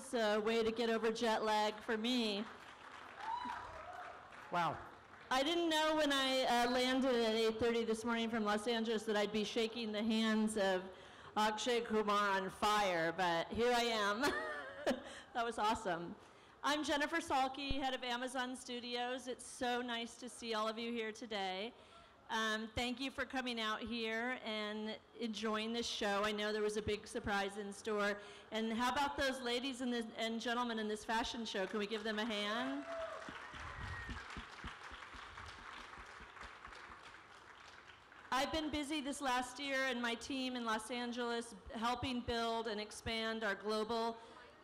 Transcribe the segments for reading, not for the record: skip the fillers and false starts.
so way to get over jet lag for me. Wow. I didn't know when I landed at 8:30 this morning from Los Angeles that I'd be shaking the hands of Akshay, Kumar on fire, but here I am. That was awesome. I'm Jennifer Salke, head of Amazon Studios. It's so nice to see all of you here today. Thank you for coming out here and enjoying this show. I know there was a big surprise in store. And how about those ladies and gentlemen in this fashion show? Can we give them a hand? I've been busy this last year and my team in Los Angeles helping build and expand our global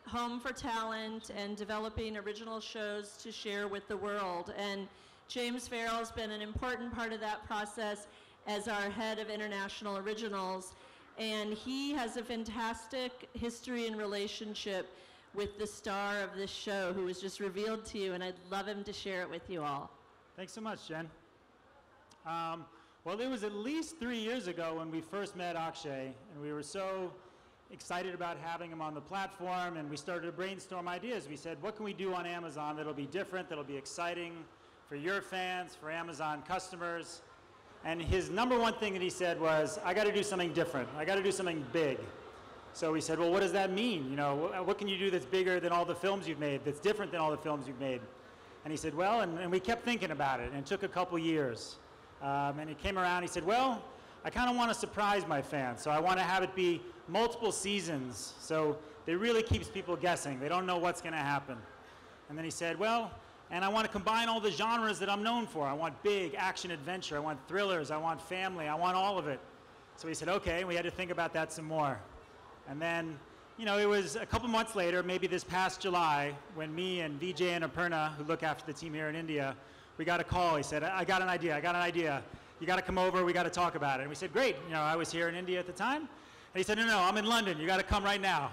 home for talent and developing original shows to share with the world. And James Farrell has been an important part of that process as our head of international originals. And he has a fantastic history and relationship with the star of this show who was just revealed to you, and I'd love him to share it with you all. Thanks so much, Jen. Well, it was at least 3 years ago when we first met Akshay, and we were so excited about having him on the platform, and we started to brainstorm ideas. We said, what can we do on Amazon that'll be different, that'll be exciting for your fans, for Amazon customers? And his number one thing that he said was, I got to do something different. I got to do something big. So we said, well, what does that mean? You know, what can you do that's bigger than all the films you've made, that's different than all the films you've made? And he said, well, and we kept thinking about it, and it took a couple years. And he came around, he said, well, I kind of want to surprise my fans, so I want to have it be multiple seasons, so it really keeps people guessing. They don't know what's going to happen. And then he said, well, and I want to combine all the genres that I'm known for. I want big action adventure, I want thrillers, I want family, I want all of it. So we said, okay, we had to think about that some more. And then, you know, it was a couple months later, maybe this past July, when me and Vijay and Aparna, who look after the team here in India, we got a call. He said, I got an idea. You got to come over, we got to talk about it. And we said, great. You know, I was here in India at the time. And he said, no, I'm in London. You got to come right now.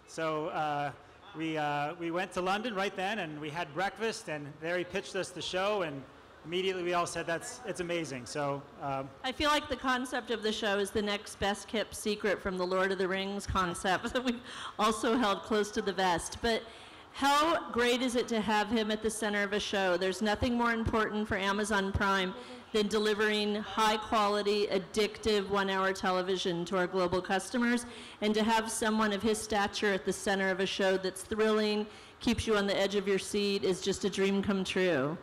So we went to London right then, and we had breakfast, and there he pitched us the show, and immediately we all said, it's amazing. So I feel like the concept of the show is the next best kept secret from the Lord of the Rings concept that we've also held close to the vest. But how great is it to have him at the center of a show? There's nothing more important for Amazon Prime than delivering high-quality, addictive one-hour television to our global customers, and to have someone of his stature at the center of a show that's thrilling, keeps you on the edge of your seat, is just a dream come true.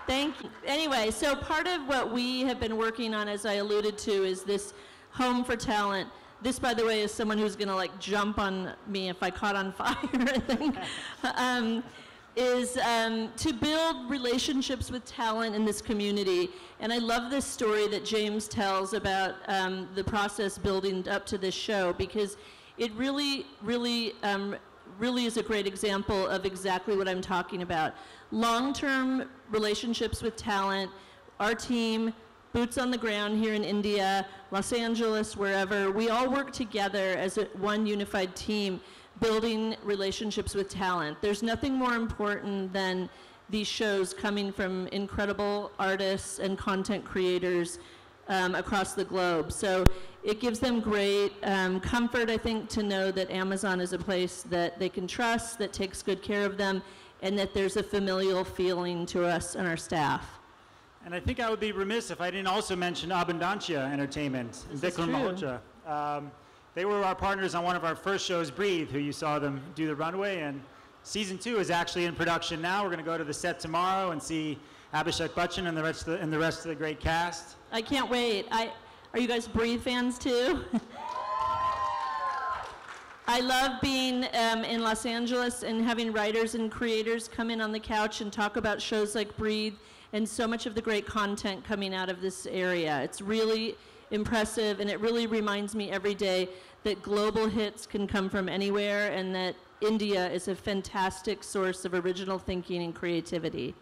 Thank you. Anyway, so part of what we have been working on, as I alluded to, is this Home for Talent. This, by the way, is someone who's going to like jump on me if I caught on fire, I think, is to build relationships with talent in this community. And I love this story that James tells about the process building up to this show, because it really is a great example of exactly what I'm talking about. Long-term relationships with talent, our team, boots on the ground here in India, Los Angeles, wherever, we all work together as one unified team, building relationships with talent. There's nothing more important than these shows coming from incredible artists and content creators across the globe. So it gives them great comfort, I think, to know that Amazon is a place that they can trust, that takes good care of them, and that there's a familial feeling to us and our staff. And I think I would be remiss if I didn't also mention Abundancia Entertainment and Vikram Malhotra. They were our partners on one of our first shows, Breathe, who you saw them do the runway. And season 2 is actually in production now. We're going to go to the set tomorrow and see Abhishek Bachchan and the rest of the great cast. I can't wait. Are you guys Breathe fans too? I love being in Los Angeles and having writers and creators come in on the couch and talk about shows like Breathe and so much of the great content coming out of this area. It's really impressive, and it really reminds me every day that global hits can come from anywhere, and that India is a fantastic source of original thinking and creativity.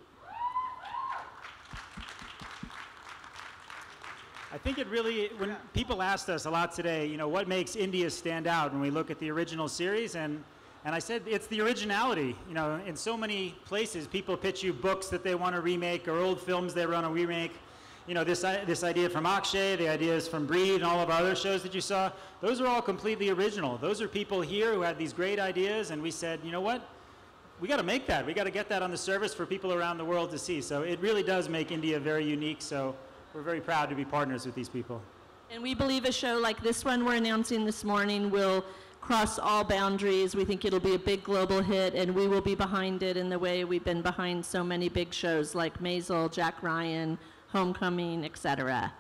I think it really, when people asked us a lot today, you know, what makes India stand out when we look at the original series, and I said it's the originality. You know, in so many places, people pitch you books that they want to remake or old films they want to remake. you know, this idea from Akshay, the ideas from Breathe, and all of our other shows that you saw, those are all completely original. Those are people here who had these great ideas, and we said, you know what? We got to make that. We got to get that on the service for people around the world to see. So it really does make India very unique. So we're very proud to be partners with these people. And we believe a show like this one we're announcing this morning will cross all boundaries. We think it'll be a big global hit, and we will be behind it in the way we've been behind so many big shows like Maisel, Jack Ryan, Homecoming, etc.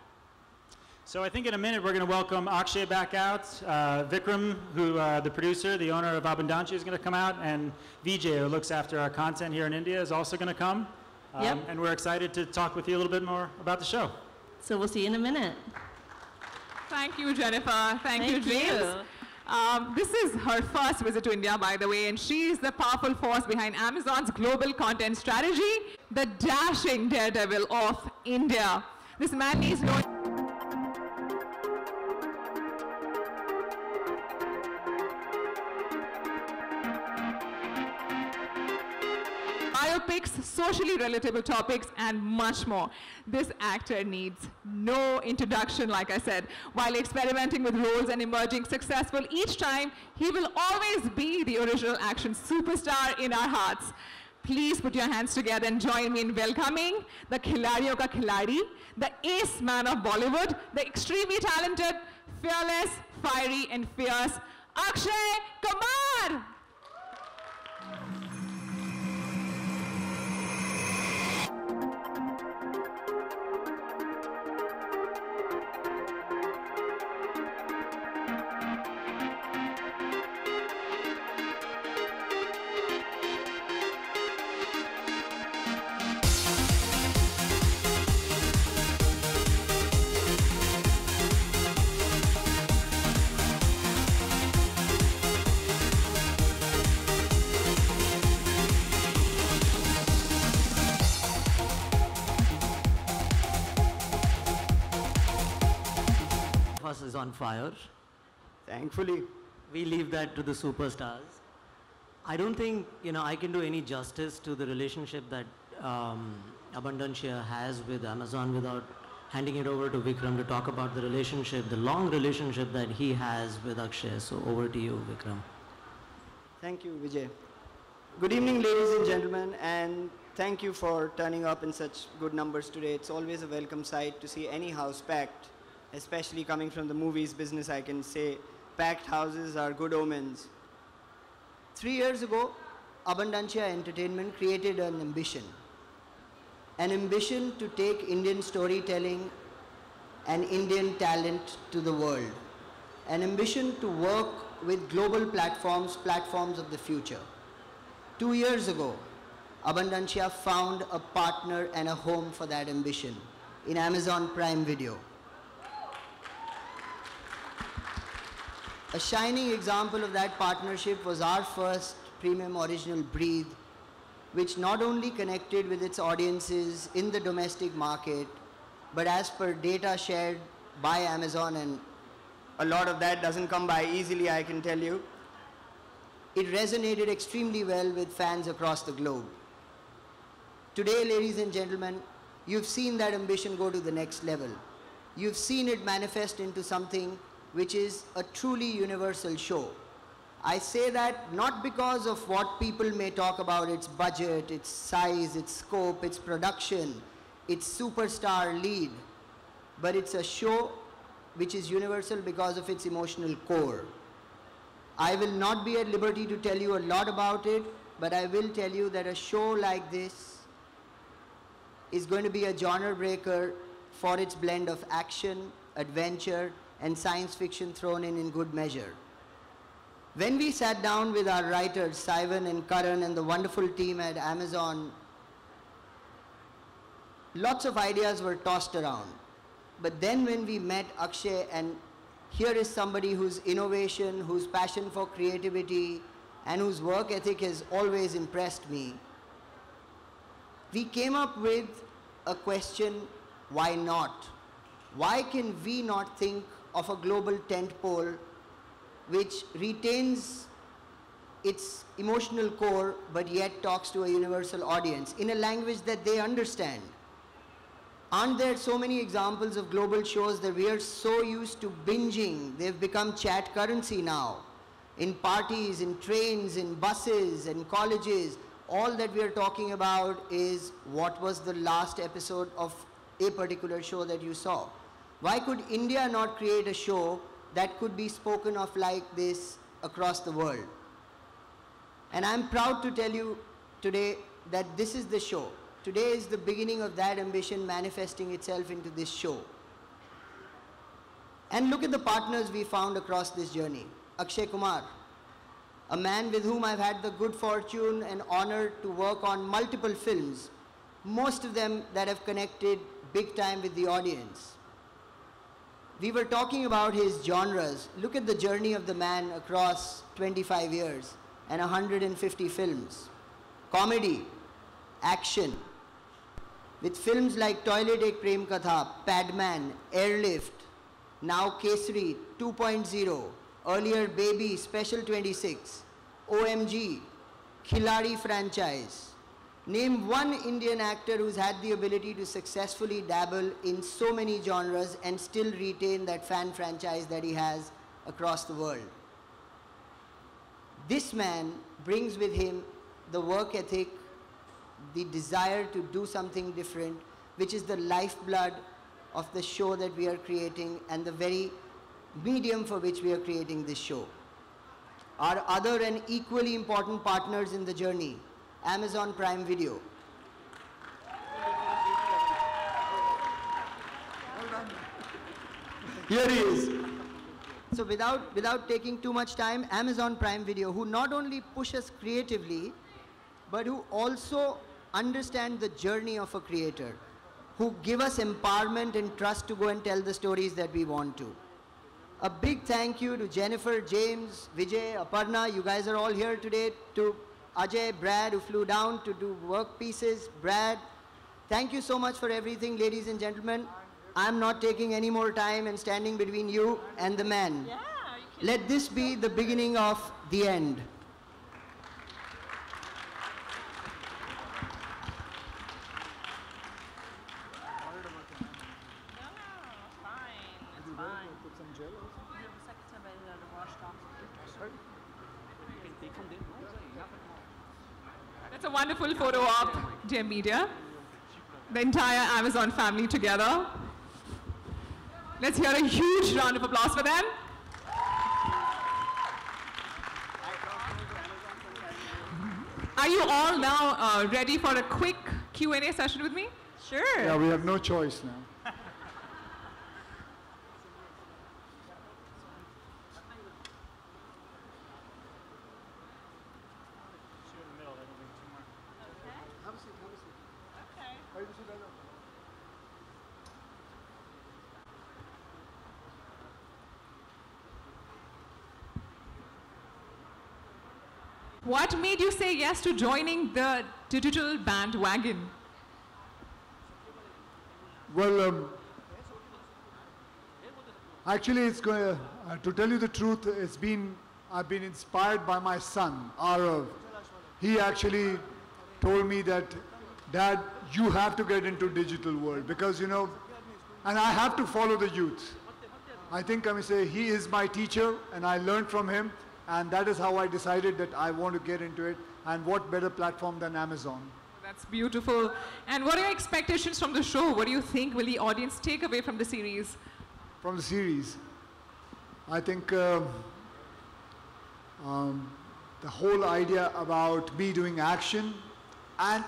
So I think in a minute we're going to welcome Akshay back out. Vikram, who the producer, the owner of Abundantia, is going to come out, and Vijay, who looks after our content here in India, is also going to come. Yep. And we're excited to talk with you a little bit more about the show. So we'll see you in a minute. Thank you, Jennifer. Thank you, James. This is her first visit to India, by the way, and she is the powerful force behind Amazon's global content strategy, the dashing daredevil of India. This man is known. Biopics, socially relatable topics, and much more. This actor needs no introduction, like I said. While experimenting with roles and emerging successful each time, he will always be the original action superstar in our hearts. Please put your hands together and join me in welcoming the Khiladiyon ka Khiladi, the ace man of Bollywood, the extremely talented, fearless, fiery, and fierce Akshay Kumar. Is on fire. Thankfully. We leave that to the superstars. I don't think, I can do any justice to the relationship that Abundantia has with Amazon without handing it over to Vikram to talk about the relationship, the long relationship that he has with Akshay. So over to you, Vikram. Thank you, Vijay. Good evening, ladies and gentlemen, and thank you for turning up in such good numbers today. It's always a welcome sight to see any house packed. Especially coming from the movies business, I can say packed houses are good omens. 3 years ago, Abundantia Entertainment created an ambition to take Indian storytelling and Indian talent to the world, an ambition to work with global platforms of the future. 2 years ago, Abundantia found a partner and a home for that ambition in Amazon Prime Video. A shining example of that partnership was our first premium original Breathe, which not only connected with its audiences in the domestic market, but as per data shared by Amazon, and a lot of that doesn't come by easily, I can tell you, it resonated extremely well with fans across the globe. Today, ladies and gentlemen, you've seen that ambition go to the next level. You've seen it manifest into something which is a truly universal show. I say that not because of what people may talk about, its budget, its size, its scope, its production, its superstar lead, but it's a show which is universal because of its emotional core. I will not be at liberty to tell you a lot about it, but I will tell you that a show like this is going to be a genre breaker for its blend of action, adventure, and science fiction thrown in good measure. When we sat down with our writers, Saivan and Karan and the wonderful team at Amazon, lots of ideas were tossed around. But then when we met Akshay, and here is somebody whose innovation, whose passion for creativity, and whose work ethic has always impressed me, we came up with a question, why not? Why can we not think of a global tentpole which retains its emotional core but yet talks to a universal audience in a language that they understand? Aren't there so many examples of global shows that we are so used to binging? They've become chat currency now. In parties, in trains, in buses, in colleges, all that we are talking about is what was the last episode of a particular show that you saw. Why could India not create a show that could be spoken of like this across the world? And I'm proud to tell you today that this is the show. Today is the beginning of that ambition manifesting itself into this show. And look at the partners we found across this journey. Akshay Kumar, a man with whom I've had the good fortune and honor to work on multiple films, most of them that have connected big time with the audience. We were talking about his genres. Look at the journey of the man across 25 years and 150 films. Comedy, action. With films like Toilet Ek Prem Katha, Padman, Airlift, now Kesari 2.0, earlier Baby, Special 26, OMG, Khiladi franchise. Name one Indian actor who's had the ability to successfully dabble in so many genres and still retain that fan franchise that he has across the world. This man brings with him the work ethic, the desire to do something different, which is the lifeblood of the show that we are creating and the very medium for which we are creating this show. Our other and equally important partners in the journey, Amazon Prime Video. Here he is. So without taking too much time, Amazon Prime Video, who not only push us creatively, but who also understand the journey of a creator, who give us empowerment and trust to go and tell the stories that we want to. A big thank you to Jennifer, James, Vijay, Aparna. You guys are all here today. To Ajay, Brad, who flew down to do work pieces. Brad, thank you so much for everything, ladies and gentlemen. I'm not taking any more time and standing between you and the man. Yeah, Let this be the beginning of the end. That's a wonderful photo of Gem Media, the entire Amazon family together. Let's hear a huge round of applause for them. Are you all now ready for a quick Q&A session with me? Sure. Yeah, we have no choice now. What made you say yes to joining the digital bandwagon? Well, actually, it's going to tell you the truth. I've been inspired by my son, Arav. He actually told me that, Dad, you have to get into digital world because, you know, and I have to follow the youth. I think I may say he is my teacher and I learned from him. And that is how I decided that I want to get into it. And what better platform than Amazon? That's beautiful. And what are your expectations from the show? What do you think will the audience take away from the series? From the series, I think the whole idea about me doing action, and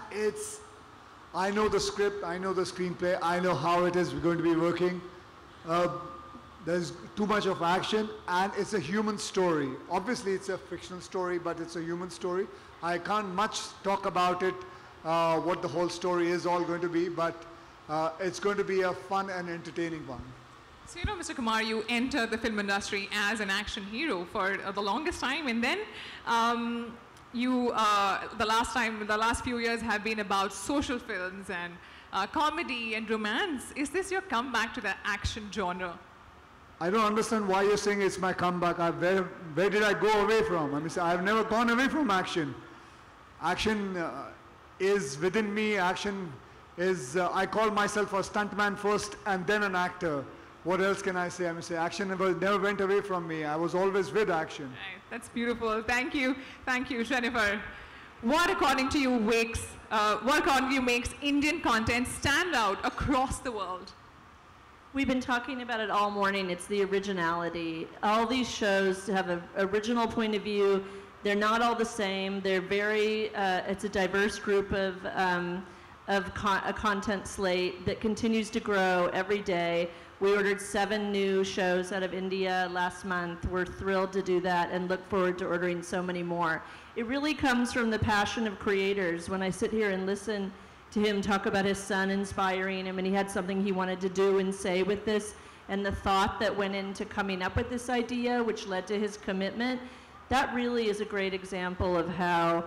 I know the script, I know the screenplay, I know how it is going to be working. There's too much of action, and it's a human story. Obviously, it's a fictional story, but it's a human story. I can't much talk about it, what the whole story is all going to be, but it's going to be a fun and entertaining one. So, you know, Mr. Kumar, you entered the film industry as an action hero for the longest time, and then the last few years have been about social films and comedy and romance. Is this your comeback to the action genre? I don't understand why you're saying it's my comeback. Where did I go away from? I mean, I've never gone away from action. Action is within me. Action is I call myself a stuntman first and then an actor. What else can I say? I mean, say action never went away from me. I was always with action. Right. That's beautiful. Thank you, Jennifer. What according to you makes Indian content stand out across the world? We've been talking about it all morning. It's the originality. All these shows have an original point of view. They're not all the same. They're very, it's a diverse group of a content slate that continues to grow every day. We ordered 7 new shows out of India last month. We're thrilled to do that and look forward to ordering so many more. It really comes from the passion of creators. When I sit here and listen to him talk about his son inspiring him, and he had something he wanted to do and say with this, and the thought that went into coming up with this idea, which led to his commitment, that really is a great example of how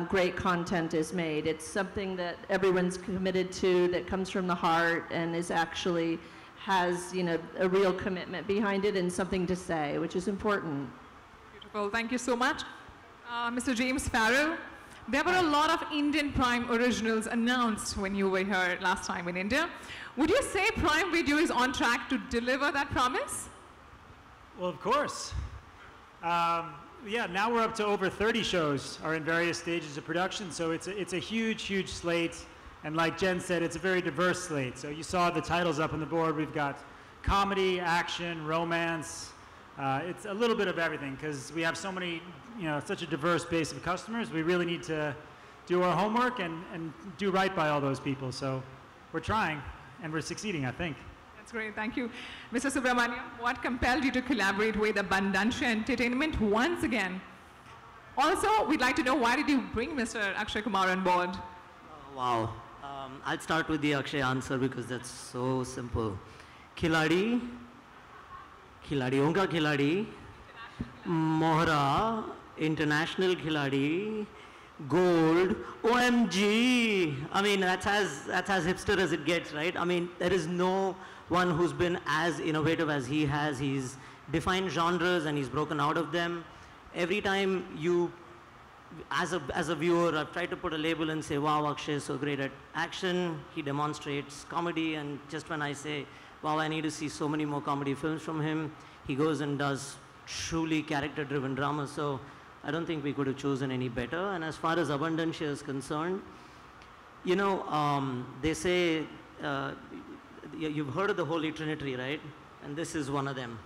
great content is made. It's something that everyone's committed to, that comes from the heart, and is actually has, you know, a real commitment behind it and something to say, which is important. Beautiful. Thank you so much. Mr. James Farrell, there were a lot of Indian Prime originals announced when you were here last time in India. Would you say Prime Video is on track to deliver that promise? Well, of course. Yeah, now we're up to over 30 shows are in various stages of production, so it's a huge, huge slate. And like Jen said, it's a very diverse slate. So you saw the titles up on the board. We've got comedy, action, romance. It's a little bit of everything because we have so many, you know, such a diverse base of customers. We really need to do our homework and do right by all those people. So we're trying and we're succeeding, I think. That's great. Thank you. Mr. Subramaniam, what compelled you to collaborate with Abundancia Entertainment once again? Also, we'd like to know, why did you bring Mr. Akshay Kumar on board? Wow. I'll start with the Akshay answer because that's so simple. Khiladi, Khiladiyon ka Khiladi, Mohra, International Khiladi, Gold, OMG. I mean, that's as hipster as it gets, right? I mean, there is no one who's been as innovative as he has. He's defined genres and he's broken out of them. Every time you, as a viewer, I've tried to put a label and say, wow, Akshay is so great at action. He demonstrates comedy, and just when I say, wow, I need to see so many more comedy films from him, he goes and does truly character-driven drama. So I don't think we could have chosen any better. And as far as Abundancia is concerned, you know, they say, you've heard of the Holy Trinity, right? And this is one of them.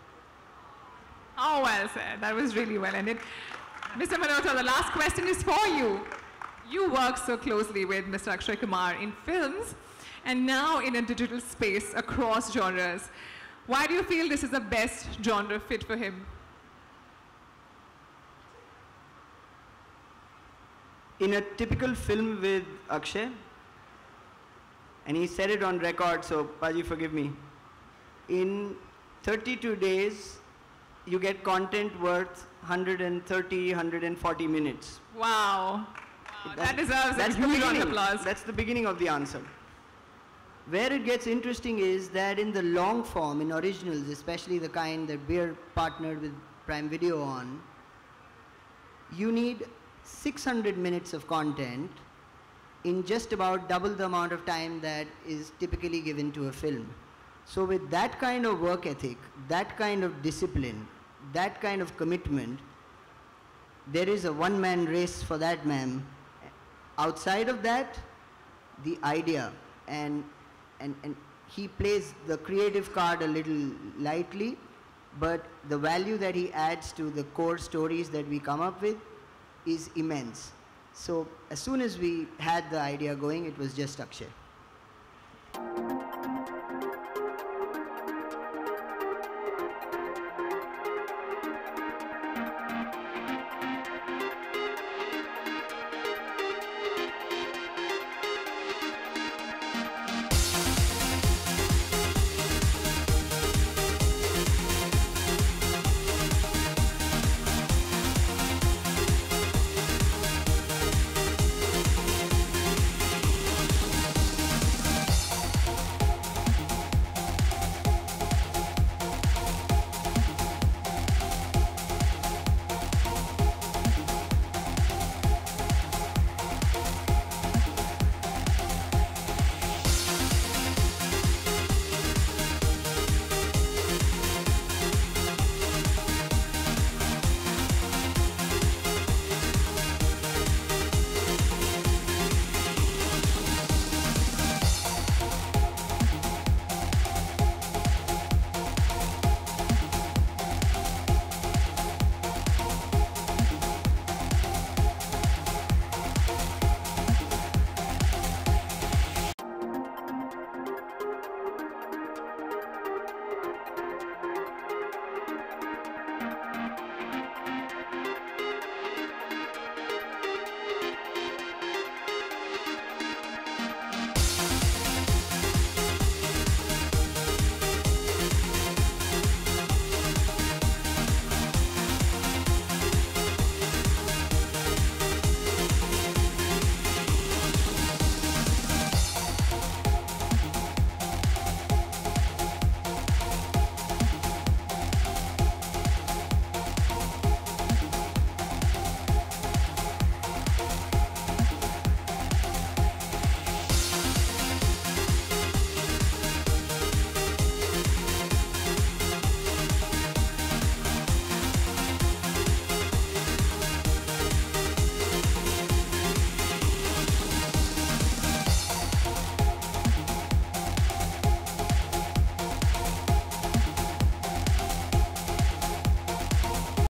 Oh, well said. That was really well ended. Mr. Malhotra, the last question is for you. You work so closely with Mr. Akshay Kumar in films and now in a digital space across genres. Why do you feel this is the best genre fit for him? In a typical film with Akshay, and he said it on record, so Paji, forgive me, in 32 days, you get content worth 130, 140 minutes. Wow. That deserves a huge round of applause. That's the beginning of the answer. Where it gets interesting is that in the long form, in originals, especially the kind that we're partnered with Prime Video on, you need 600 minutes of content in just about double the amount of time that is typically given to a film. So with that kind of work ethic, that kind of discipline, that kind of commitment, there is a one-man race for that man. Outside of that, the idea, and he plays the creative card a little lightly, but the value that he adds to the core stories that we come up with is immense. So as soon as we had the idea going, it was just Akshay.